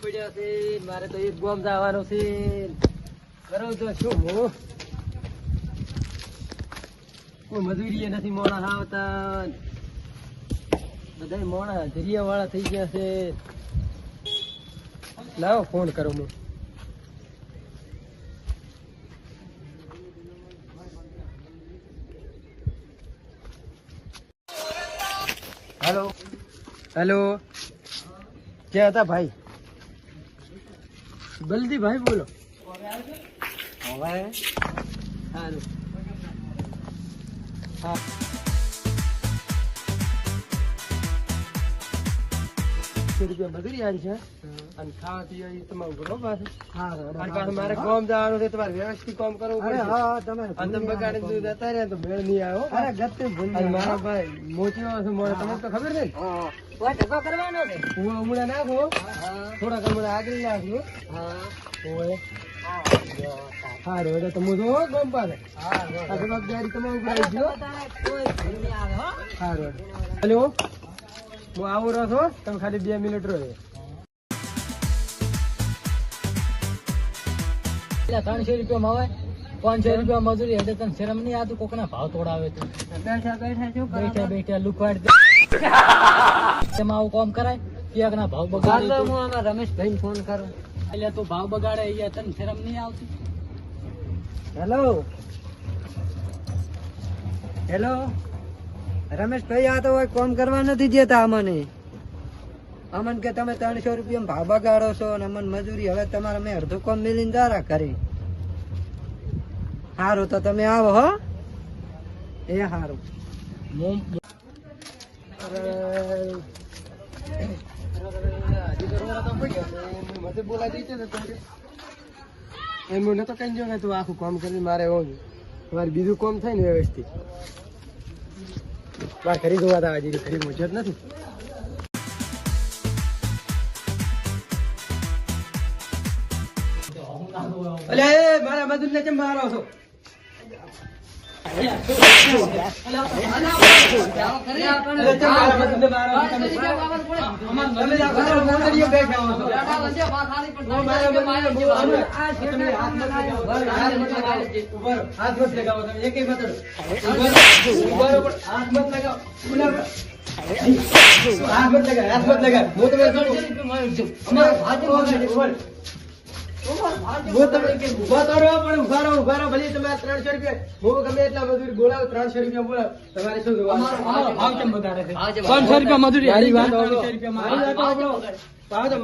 મારે તો એક ગામ જવાનું છે. કરું તો શું હું કોઈ મજૂરી નથી મોડા આવતા. બધા મોડા જરિયા વાળા થઈ ગયા છે. લાવો ફોન કરું હું. હેલો હેલો, ક્યાં હતા ભાઈ? જલ્દી ભાઈ બોલો. હવે સારું. હા, 100 રૂપિયા મજૂરી આવી છે અને ખાવા પીવા તમારું બરોબર છે. પાછું મારે કામ જવાનું છે, તમારે વ્યવસ્થિત કામ કરવું પડે. તમે બગાડી દૂધ જતા રહ્યા તો મેળ નહીં આવ્યો. મારા ભાઈ મોચીઓ છે મોડે, તમને તો ખબર ને. કરવાનો છે હમણાં નાખો, થોડાક હમણાં આગળ નાખજો. સારું, એટલે તમે જો ગમ પાસે આ જવાબદારી તમે ઉપર આવી ગયો. સારું, હેલો, હું આવું રહો છો, તમે ખાલી 2 મિનિટ રહો. 300 રૂપિયા આવે, 500 રૂપિયા મજૂરી એટલે તને શરમ નહીં આવતું? કોકના ભાવ તોડાવે તું. બેઠા બેઠા લુકવાડ તેમાં આવું કામ કરાય? ક્યાંક ના ભાવ બગાડે. હું રમેશભાઈ ફોન કરું એટલે તું ભાવ બગાડે અહીંયા, તને શરમ નહીં આવતી? હેલો હેલો, રમેશભાઈ આ તો કામ કરવા નથી દેતા અમને. અમને કે તમે 300 રૂપિયા ભાવ બગાડો છો અને અમને મજૂરી હવે તમારે મેં અડધું કામ મિલીને દારા કરી. સારું તો તમે આવો હો. એ સારું. બોલાવી એમ તો કઈ જો ને તું આખું કામ કરી મારે એવું તમારે બીજું કામ થાય ને વ્યવસ્થિત. મારે ખરી જોવા હજી ખરી મજા જ નથી. અલે મારા મજૂર ને કેમ મારો છો?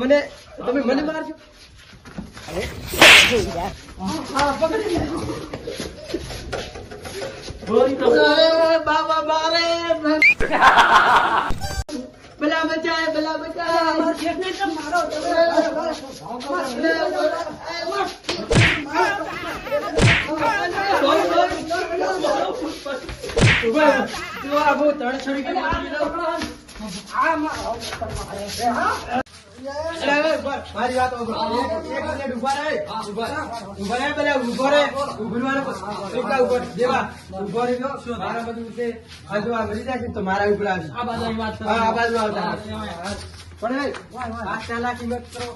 મને તમે મને મારશો? બાબા મારે ભલા બચાય, ભલા બચાય. મારી વાત ઉભા રહે, મારા બધું છે મળી જાય તો મારા ઉપર આવી આ બાજુ આવતા પણ આ ચાલાકી મત કરો.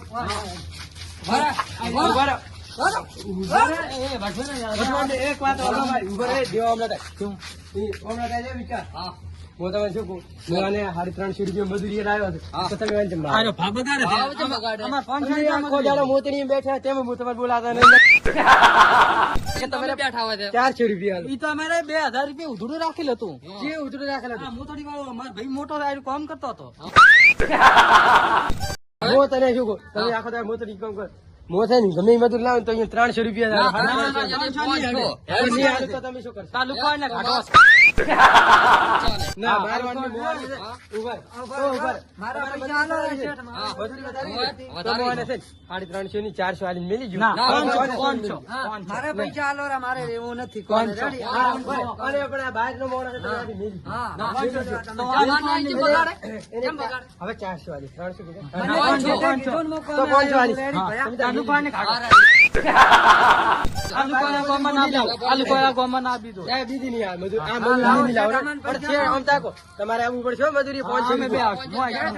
એક વાત ઉભા રહે દેવા હમણાં વિચાર. હું તમે શું કહું, મેં 350 રૂપિયા મજૂરી આવ્યો હતો તો તમે મોતરી બેઠા તેમાં હું તમારે બોલાતા નહીં. 400 રૂપિયા ઈ તો અમારે 2000 રૂપિયા ઉધડું રાખેલું હતું. જે ઉધડું રાખેલું હતું હું થોડી વાર મારો ભાઈ મોટો કામ કરતો હતો. હું તને શું કહું, તમે આખો દાડો મોતરી કામ કરો મોથે ને ગમે મજૂર લાવો તો અહીંયા 300 રૂપિયા તમે શું કરશો? ના મારવાની મારા 350 ની 400 આલી મેલી ગયું. મારે પૈસા આલો મારે એવું નથી. અરે પણ આ બહાર નો મોડો હવે 400 આલી 300 તો 500 આલી લુકવાને ખાડો આલુ કોના ગોમાં ના આપી દો. આલુ કોના ગોમાં ના આપી દો. એ બીજી નહીં આવે મજૂર આ મજૂરી નહીં લાવો પણ છે આમ તાકો તમારે આવવું પડશે હો મજૂરી 500 અમે બે આવશું. હું આવી જાઉં.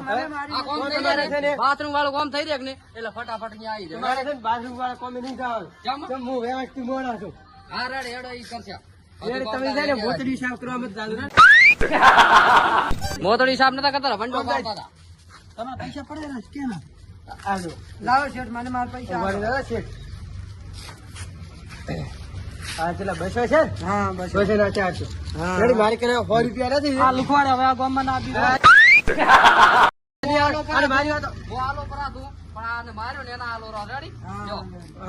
આ કોમ તમારે છે ને બાથરૂમ વાળું કામ થઈ જાય ને એટલે ફટાફટ અહીંયા આવી જાય. તમારે છે ને બાથરૂમ વાળા કોમે નહીં થવાનું કેમ હું વ્યવસ્થિત મોડા છું હા રેડ હેડો ઈ કરશે. એટલે તમે છે ને મોતડી સાફ કરવા મત ચાલુ ને મોતડી સાહેબ નતા કરતા વંડો પાડતા હતા. તમારા પૈસા પડેલા છે કેમ આજો લાવો શેઠ મને મારા પૈસા મારે દાદા શેઠ આ ચલા 200 છે હા 200 ના 400 હા રેડી મારી કરે 100 રૂપિયા નથી આ લુખવાડે હવે આ ગોમાં ના આપી દો. અરે મારી વાત હું આલો કરા દઉં પણ આને માર્યો ને એના આલો રો રેડી જો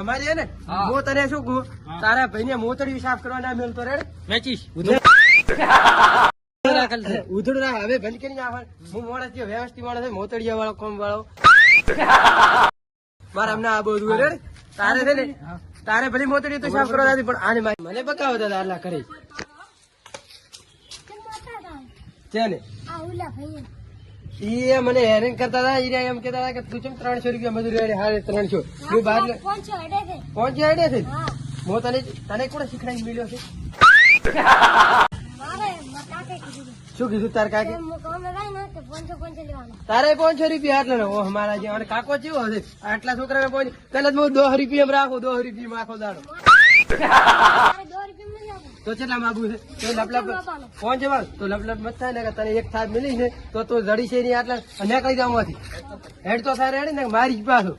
અમારી છે ને હા. હું તને શું કહું તારા ભાઈને મોતડી સાફ કરવા ના મેલતો રેડી વેચીશ ઉધડું ના હવે બંધ કરી નાખ હું મોડા થયો વ્યવસ્થિત માણસ મોતડિયા વાળો કોમ વાળો મારા અમને આ બધું રેડી તારે છે ને તારે ભલે મોતડી તો સાફ કરવા નથી પણ આને મને બકાવો દાદા આટલા કરી છે ને ઈ મને હેરાન કરતા હતા ઈ એમ કેતા હતા કે તું ચમ 300 રૂપિયા મજૂરી રેડી હારે 300 હું બહાર પહોંચી આડે છે હું તને કોણ શીખડાઈ મળ્યો છે શું કીધું તાર કાકે તારે 500 રૂપિયા આટલા ઓ મારા જે અને કાકો કેવો હશે આટલા છોકરા પહોંચી તને હું 10 રૂપિયા રાખો 10 રૂપિયા આખો દાડો તો કેટલા માગુ છે તો લપલપ પહોંચે વાર તો લપલપ મત થાય ને કે તને એક થાપ મિલી ને તો જડી છે નહીં આટલા નીકળી જાવ માંથી હેડ તો સારે હેડ ને મારી જ પાછો